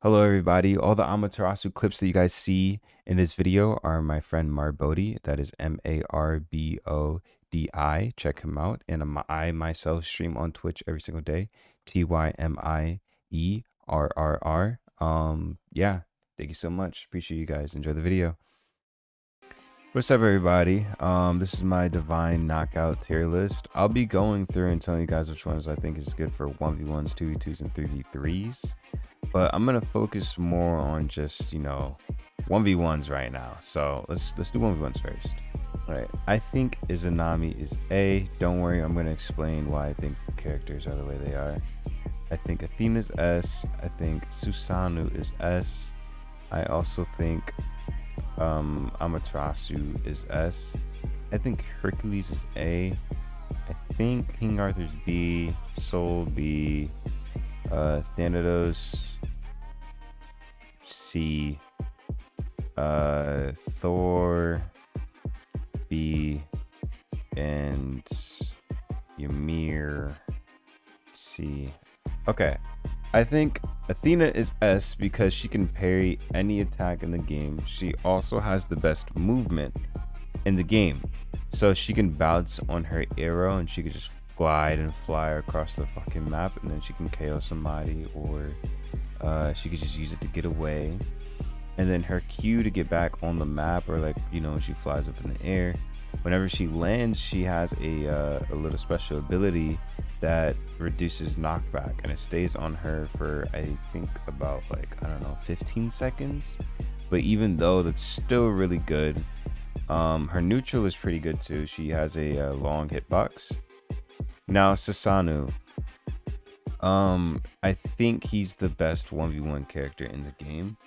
Hello everybody. All the Amaterasu clips that you guys see in this video are my friend Marbodi. That is Marbodi. Check him out. And I myself stream on Twitch every single day. Tymierrrr. Yeah, thank you so much. Appreciate you guys. Enjoy the video. What's up everybody? This is my divine knockout tier list. I'll be going through and telling you guys which ones I think is good for 1v1s, 2v2s, and 3v3s. But I'm gonna focus more on just, 1v1s right now. So let's do 1v1s first. All right, I think Izanami is A. Don't worry, I'm gonna explain why I think characters are the way they are. I think Athena's S. I think Susanoo is S. I also think Amaterasu is S. I think Hercules is A. I think King Arthur's B. Soul B. Thanatos C. Thor B. And Ymir C. Okay, I think Athena is S because she can parry any attack in the game. She also has the best movement in the game, so she can bounce on her arrow and she can just glide and fly across the fucking map, and then she can KO somebody, or she could just use it to get away. And then her Q to get back on the map, or she flies up in the air. Whenever she lands, she has a little special ability that reduces knockback, and it stays on her for I think about 15 seconds. But even though that's still really good, her neutral is pretty good too. She has a long hitbox. Now Susanoo, I think he's the best 1v1 character in the game,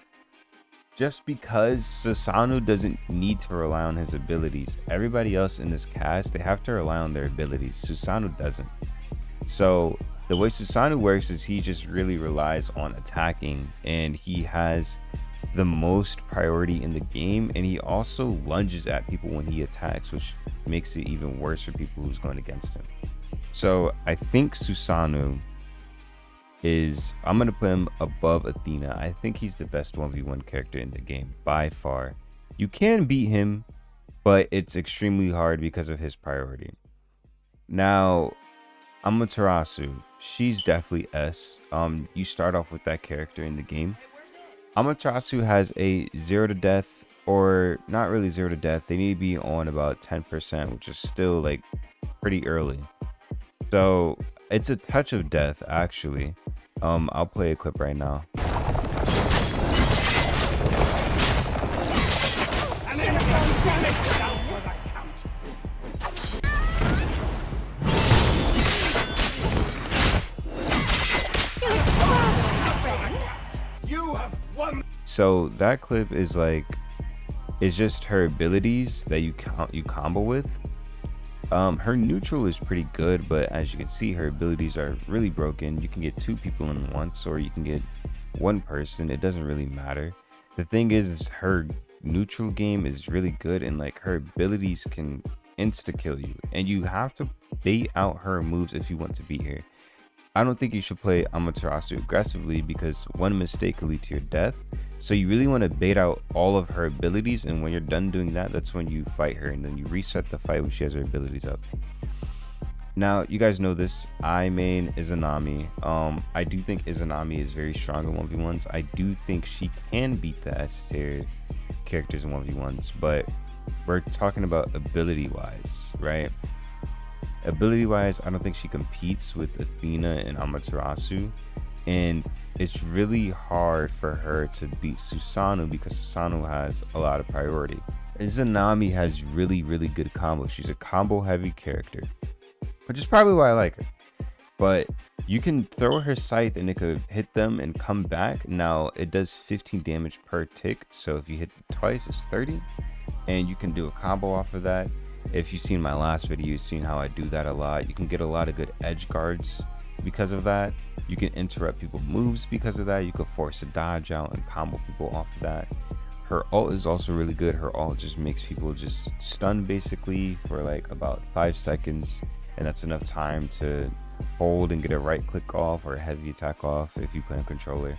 just because Susanoo doesn't need to rely on his abilities. Everybody else in this cast, they have to rely on their abilities. Susanoo doesn't. So the way Susanoo works is he just really relies on attacking, and he has the most priority in the game, and he also lunges at people when he attacks, which makes it even worse for people who's going against him. So I think Susanoo is, I'm gonna put him above Athena. I think he's the best 1v1 character in the game by far. You can beat him, but it's extremely hard because of his priority. Now Amaterasu, she's definitely S. You start off with that character in the game. Amaterasu has a 0 to death, or not really 0 to death. They need to be on about 10%, which is still pretty early. So it's a touch of death actually. I'll play a clip right now. So that clip is just her abilities that you combo with. Her neutral is pretty good, but as you can see, her abilities are really broken. You can get 2 people in once, or you can get 1 person. It doesn't really matter. The thing is her neutral game is really good, and her abilities can insta kill you, and you have to bait out her moves if you want to beat her. I don't think you should play Amaterasu aggressively, because one mistake could lead to your death. So you really want to bait out all of her abilities, and when you're done doing that, that's when you fight her, and then you reset the fight when she has her abilities up. Now you guys know this, I main Izanami. I do think Izanami is very strong in 1v1s. I do think she can beat the S tier characters in 1v1s, but we're talking about ability wise, right? Ability wise, I don't think she competes with Athena and Amaterasu, and it's really hard for her to beat Susanoo because Susanoo has a lot of priority. Izanami has really good combos. She's a combo heavy character, which is probably why I like her. But you can throw her scythe and it could hit them and come back. Now it does 15 damage per tick, so if you hit twice, it's 30, and you can do a combo off of that. If you've seen my last video, you've seen how I do that a lot. You can get a lot of good edge guards because of that. You can interrupt people's moves because of that. You can force a dodge out and combo people off of that. Her ult is also really good. Her ult just makes people just stun basically for about 5 seconds, and that's enough time to hold and get a right click off or a heavy attack off if you play on controller.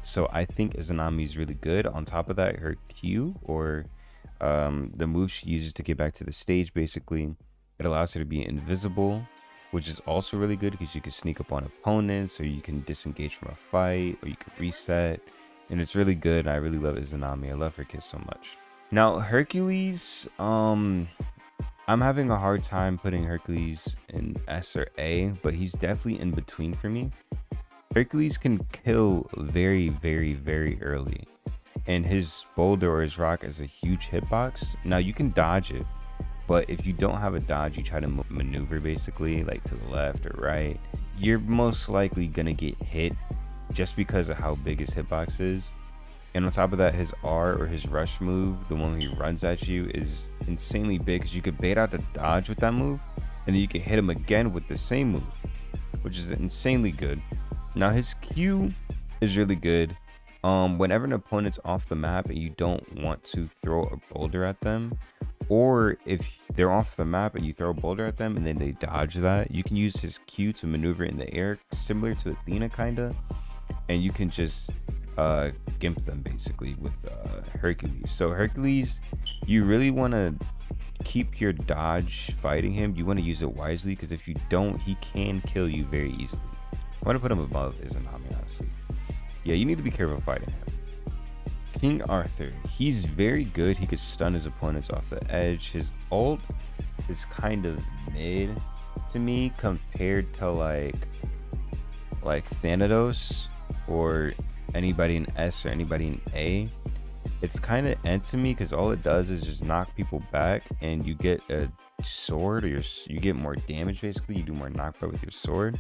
So I think Izanami is really good. On top of that, her Q, or the move she uses to get back to the stage, basically, it allows her to be invisible, which is also really good because you can sneak up on opponents, or you can disengage from a fight, or you can reset, and it's really good. I really love Izanami. I love her kiss so much. Now Hercules, I'm having a hard time putting Hercules in S or A, but he's definitely in between for me. Hercules can kill very, very, very early, and his boulder or his rock is a huge hitbox. Now you can dodge it, but if you don't have a dodge, you try to maneuver basically like to the left or right, you're most likely gonna get hit just because of how big his hitbox is. And on top of that, his R, or his rush move, the one where he runs at you, is insanely big because you could bait out the dodge with that move, and then you can hit him again with the same move, which is insanely good. Now his Q is really good. Whenever an opponent's off the map and you don't want to throw a boulder at them, or if they're off the map and you throw a boulder at them and then they dodge that, you can use his Q to maneuver in the air, similar to Athena kinda, and you can just gimp them basically with Hercules. So Hercules, you really want to keep your dodge fighting him. You want to use it wisely, because if you don't, he can kill you very easily. I want to put him above Izanami, honestly. Yeah, you need to be careful fighting him. King Arthur, he's very good. He could stun his opponents off the edge. His ult is kind of mid to me compared to like Thanatos or anybody in S or anybody in A. It's kind of end to me because all it does is just knock people back, and you get a sword, or you get more damage basically. You do more knockback with your sword.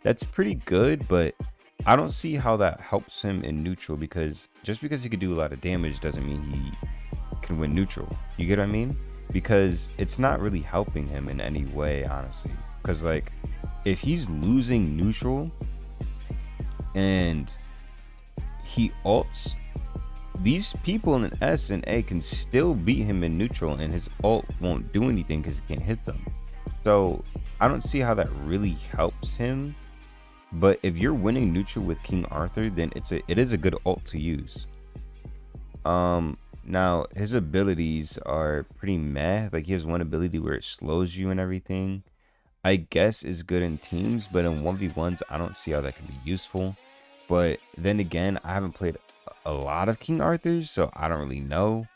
That's pretty good, but I don't see how that helps him in neutral, because just because he could do a lot of damage doesn't mean he can win neutral. You get what I mean? Because it's not really helping him in any way, honestly. Because like, if he's losing neutral and he ults, these people in an S and A can still beat him in neutral, and his ult won't do anything because he can't hit them. So I don't see how that really helps him. But if you're winning neutral with King Arthur, then it is a good ult to use. Now his abilities are pretty meh. Like, he has one ability where it slows you and everything. I guess is good in teams, but in 1v1s, I don't see how that can be useful. But then again, I haven't played a lot of King Arthurs, so I don't really know.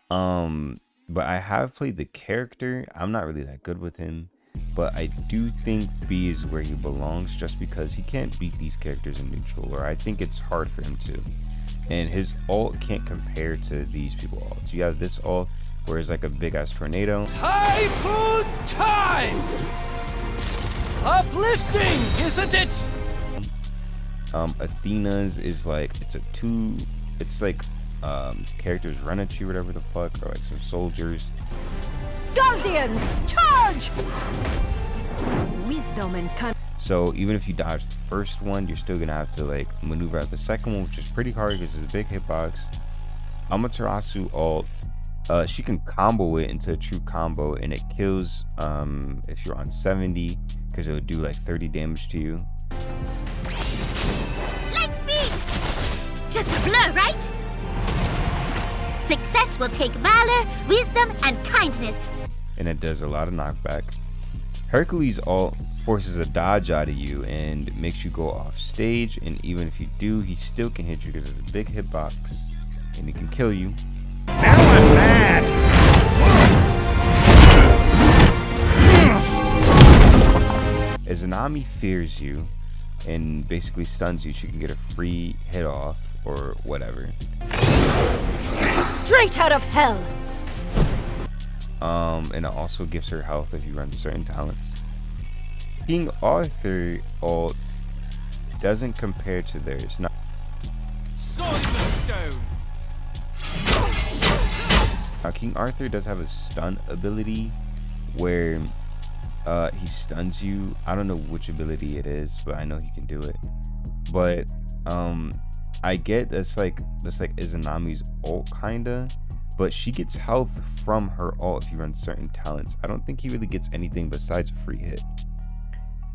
But I have played the character. I'm not really that good with him, but I do think B is where he belongs, just because he can't beat these characters in neutral, or I think it's hard for him to. And his ult can't compare to these people ults. You have this ult where it's like a big ass tornado. Typhoon time! Uplifting, isn't it? Athena's is like, it's like characters run at you, whatever the fuck, or like some soldiers. Guardians, charge! Wisdom and So even if you dodge the first one, you're still gonna have to like maneuver out the second one, which is pretty hard because it's a big hitbox. Amaterasu ult, she can combo it into a true combo, and it kills if you're on 70, because it would do like 30 damage to you. Light speed! Just a blur, right? Success will take valor, wisdom, and kindness. And it does a lot of knockback. Hercules ult forces a dodge out of you and makes you go off stage, and even if you do, he still can hit you because it's a big hitbox and he can kill you. Now I'm mad! Izanami fears you and basically stuns you. She can get a free hit off or whatever. straight out of hell. And it also gives her health if you run certain talents. King Arthur ult doesn't compare to theirs. Not Stone. Now, King Arthur does have a stun ability where he stuns you. I don't know which ability it is, but I know he can do it. But I get that's like Izanami's ult kinda, but she gets health from her ult if you run certain talents. I don't think he really gets anything besides a free hit.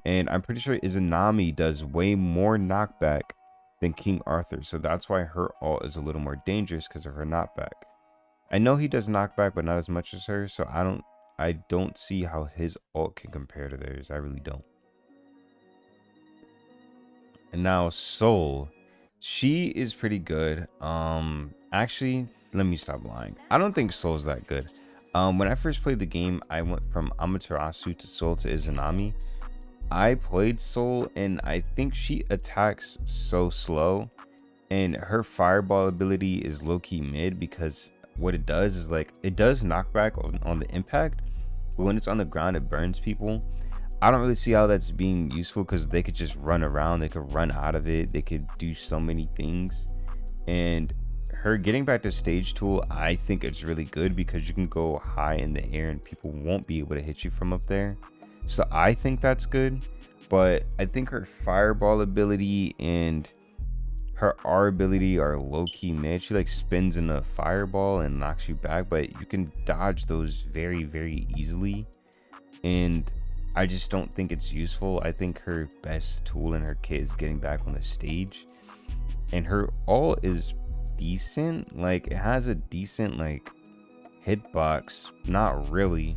And I'm pretty sure Izanami does way more knockback than King Arthur. So that's why her ult is a little more dangerous because of her knockback. I know he does knockback, but not as much as her. So I don't see how his ult can compare to theirs. I really don't. And now Soul, she is pretty good. Actually, let me stop lying. I don't think Soul's that good. When I first played the game, I went from Amaterasu to Soul to Izanami. I played Soul and I think she attacks so slow, and her fireball ability is low-key mid, because what it does is like it does knockback on the impact, but when it's on the ground it burns people. I don't really see how that's being useful, because they could just run around, they could run out of it, they could do so many things. And her getting back to stage tool, I think it's really good because you can go high in the air and people won't be able to hit you from up there. So I think that's good. But I think her fireball ability and her R ability are low-key mid. She like spins in a fireball and knocks you back, but you can dodge those very, very easily. And I just don't think it's useful. I think her best tool in her kit is getting back on the stage. And her ult is decent. Like, it has a decent like hitbox. Not really,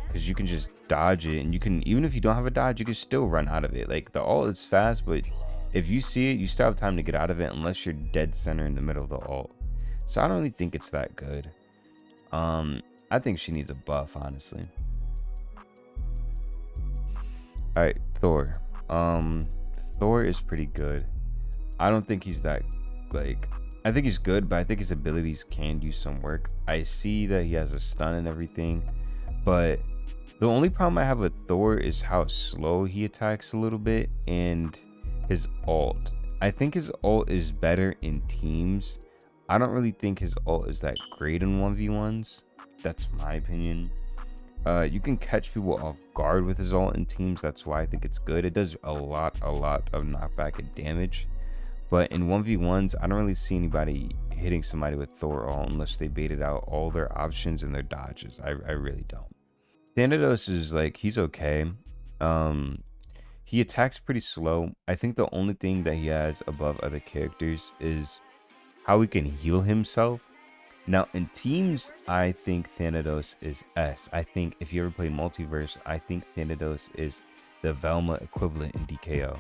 because you can just dodge it, and you can, even if you don't have a dodge, you can still run out of it. Like, the ult is fast, but if you see it, you still have time to get out of it unless you're dead center in the middle of the ult. So I don't really think it's that good. I think she needs a buff, honestly. All right, Thor. Thor is pretty good. I don't think he's that, like, I think he's good, but I think his abilities can do some work. I see that he has a stun and everything, but the only problem I have with Thor is how slow he attacks a little bit, and his ult. I think his ult is better in teams. I don't really think his ult is that great in 1v1s. That's my opinion. You can catch people off guard with his ult in teams. That's why I think it's good. It does a lot of knockback and damage. But in 1v1s, I don't really see anybody hitting somebody with Thor ult unless they baited out all their options and their dodges. I really don't. Thanatos is like, he's okay. He attacks pretty slow. I think the only thing that he has above other characters is how he can heal himself. Now in teams, I think Thanatos is S. I think if you ever play Multiverse, I think Thanatos is the Velma equivalent in DKO.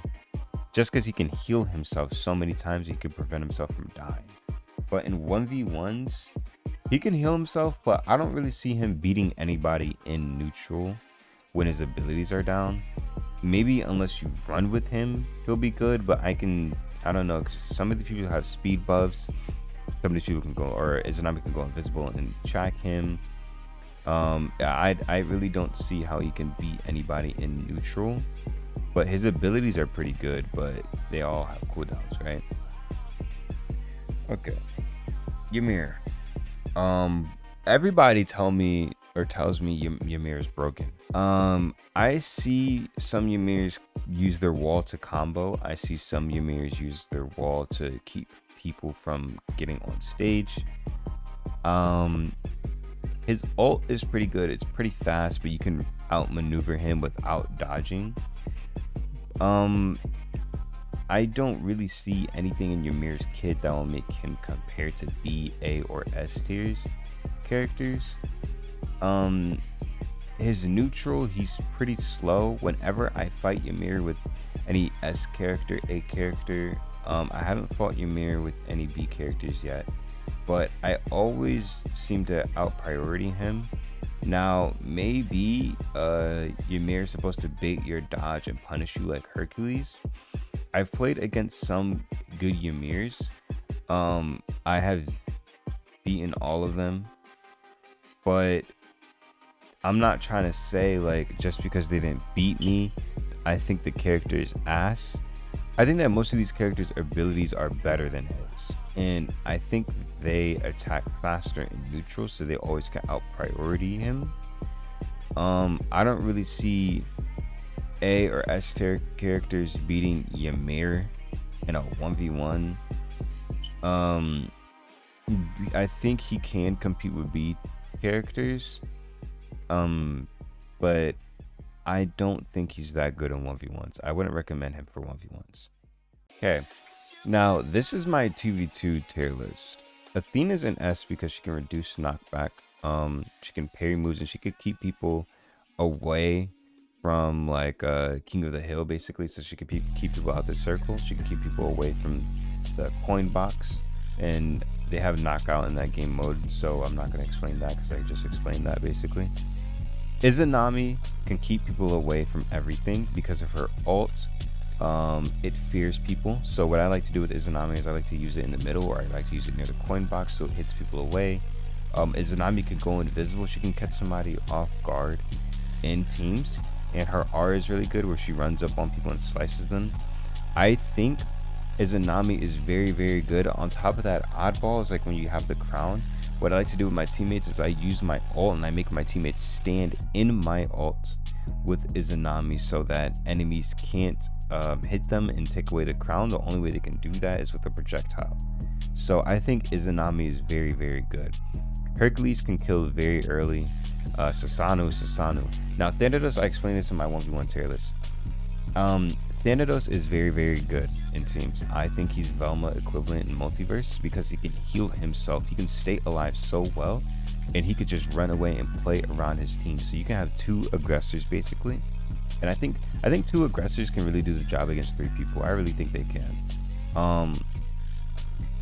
Just because he can heal himself so many times, he could prevent himself from dying. But in 1v1s, he can heal himself, but I don't really see him beating anybody in neutral when his abilities are down. Maybe unless you run with him, he'll be good, but I don't know, because some of the people have speed buffs. Some of these people can go, or Izanami can go invisible and track him. I really don't see how he can beat anybody in neutral, but his abilities are pretty good, but they all have cooldowns, right? Okay, Ymir. Everybody tells me Ymir is broken. I see some Ymirs use their wall to combo. I see some Ymirs use their wall to keep people from getting on stage. His ult is pretty good. It's pretty fast, but you can outmaneuver him without dodging. I don't really see anything in Ymir's kit that will make him compare to B, A, or S tiers characters. His neutral, he's pretty slow. Whenever I fight Ymir with any S character, A character, I haven't fought Ymir with any B characters yet, but I always seem to out priority him. Now maybe Ymir is supposed to bait your dodge and punish you like Hercules. I've played against some good Ymirs. I have beaten all of them, but I'm not trying to say like just because they didn't beat me, I think the character is ass. I think that most of these characters' abilities are better than his, and I think they attack faster in neutral, so they always can out priority him. I don't really see A or S tier characters beating Ymir in a 1v1. I think he can compete with B characters, but I don't think he's that good in 1v1s. I wouldn't recommend him for 1v1s. Okay, Now, this is my 2v2 tier list. Athena's an S because she can reduce knockback. She can parry moves and she could keep people away from like King of the Hill basically. So she could keep people out the circle. She can keep people away from the coin box. And they have knockout in that game mode. So I'm not going to explain that because I just explained that basically. Izanami can keep people away from everything because of her ult. It fears people. So what I like to do with Izanami is I like to use it in the middle, or I like to use it near the coin box so it hits people away. Izanami can go invisible. She can catch somebody off guard in teams, and her R is really good where she runs up on people and slices them. I think Izanami is very, very good. On top of that, oddball is like when you have the crown. What I like to do with my teammates is I use my ult and I make my teammates stand in my ult with Izanami so that enemies can't hit them and take away the crown. The only way they can do that is with a projectile. So I think Izanami is very, very good. Hercules can kill very early. Susanoo. Now Thanatos, I explained this in my 1v1 tier list. Thanatos is very, very good in teams. I think he's Velma equivalent in multiverse because he can heal himself. He can stay alive so well, and he could just run away and play around his team. So you can have two aggressors basically, and I think two aggressors can really do the job against three people. I really think they can.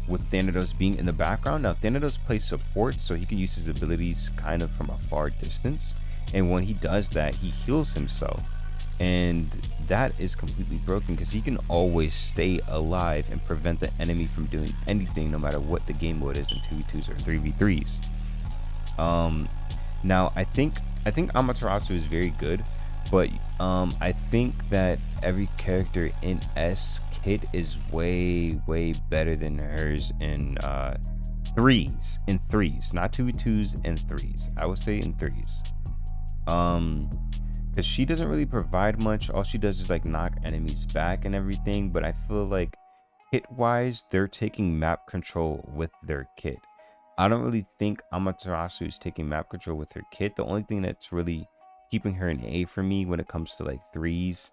With Thanatos being in the background, now Thanatos plays support, so he can use his abilities kind of from a far distance, and when he does that, he heals himself. And that is completely broken because he can always stay alive and prevent the enemy from doing anything, no matter what the game mode is in 2v2s or 3v3s. Now I think Amaterasu is very good, but I think that every character in S kit is way better than hers in threes, not 2v2s, and threes. I would say in threes. Because she doesn't really provide much. All she does is like knock enemies back and everything, but I feel like kit wise they're taking map control with their kit. I don't really think Amaterasu is taking map control with her kit. The only thing that's really keeping her an A for me when it comes to like threes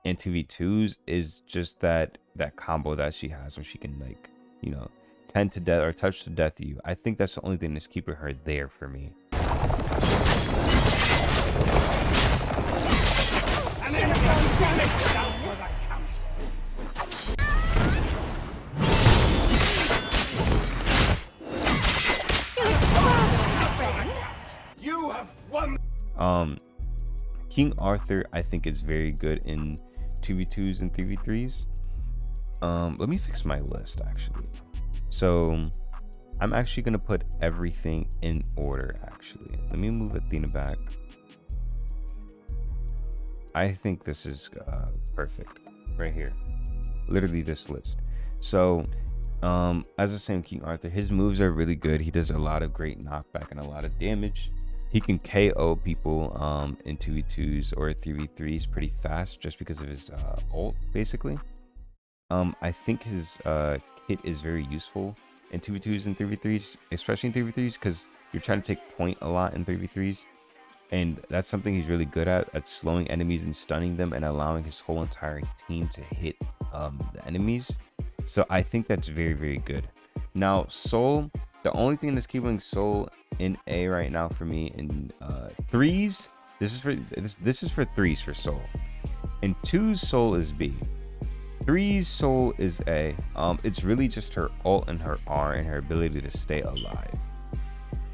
and 2v2s is just that combo that she has when she can, like, you know, 10 to death or touch to death you. I think that's the only thing that's keeping her there for me. You have won. King Arthur I think is very good in 2v2s and 3v3s. Let me fix my list actually. So I'm actually gonna put everything in order actually. Let me move Athena back. I think this is perfect right here, literally this list. So as I was saying, King Arthur, his moves are really good. He does a lot of great knockback and a lot of damage. He can KO people in 2v2s or 3v3s pretty fast just because of his ult basically. I think his kit is very useful in 2v2s and 3v3s, especially in 3v3s because you're trying to take point a lot in 3v3s. And that's something he's really good at slowing enemies and stunning them and allowing his whole entire team to hit the enemies. So I think that's very, very good. Now, Soul, the only thing that's keeping Soul in A right now for me in threes, this is for threes for Soul. In twos, Soul is B. Threes, Soul is A. It's really just her ult and her R and her ability to stay alive.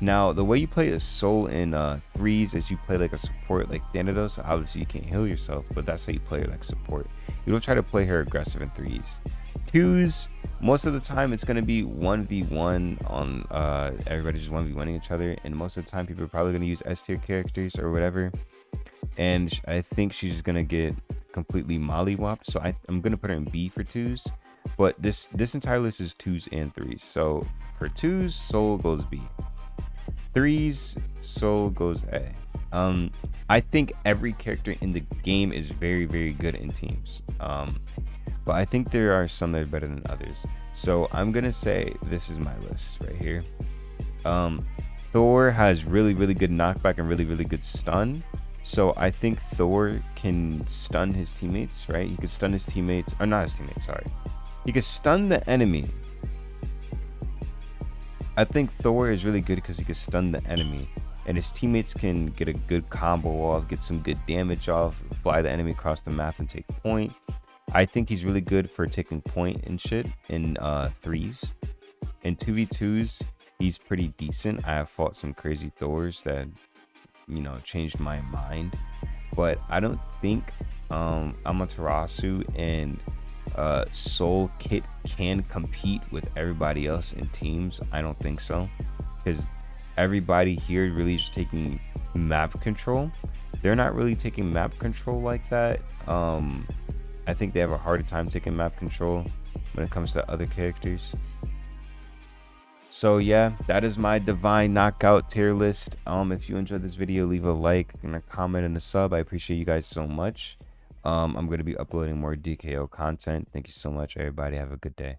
Now, the way you play a Soul in threes is you play like a support like Thanatos. Obviously, you can't heal yourself, but that's how you play her like support. You don't try to play her aggressive in threes. Twos, most of the time, it's going to be 1v1 on everybody's just 1v1ing each other. And most of the time, people are probably going to use S tier characters or whatever. And I think she's going to get completely mollywopped. So I'm going to put her in B for twos. But this entire list is twos and threes. So for twos, Soul goes B. Threes, Soul goes A. I think every character in the game is very, very good in teams. But I think there are some that are better than others. So I'm gonna say this is my list right here. Thor has really, really good knockback and really, really good stun. So I think Thor can stun his teammates, right? He could stun his teammates, or not his teammates, sorry. He can stun the enemy. I think Thor is really good because he can stun the enemy, and his teammates can get a good combo off, get some good damage off, fly the enemy across the map and take point. I think he's really good for taking point and shit in 3s. In 2v2s, he's pretty decent. I have fought some crazy Thors that, you know, changed my mind, but I don't think Amaterasu and Soul Kit can compete with everybody else in teams. I don't think so, because everybody here really just taking map control. They're not really taking map control like that. I think they have a harder time taking map control when it comes to other characters. So yeah, that is my Divine Knockout tier list. If you enjoyed this video, leave a like and a comment and a sub. I appreciate you guys so much. I'm going to be uploading more DKO content. Thank you so much, everybody. Have a good day.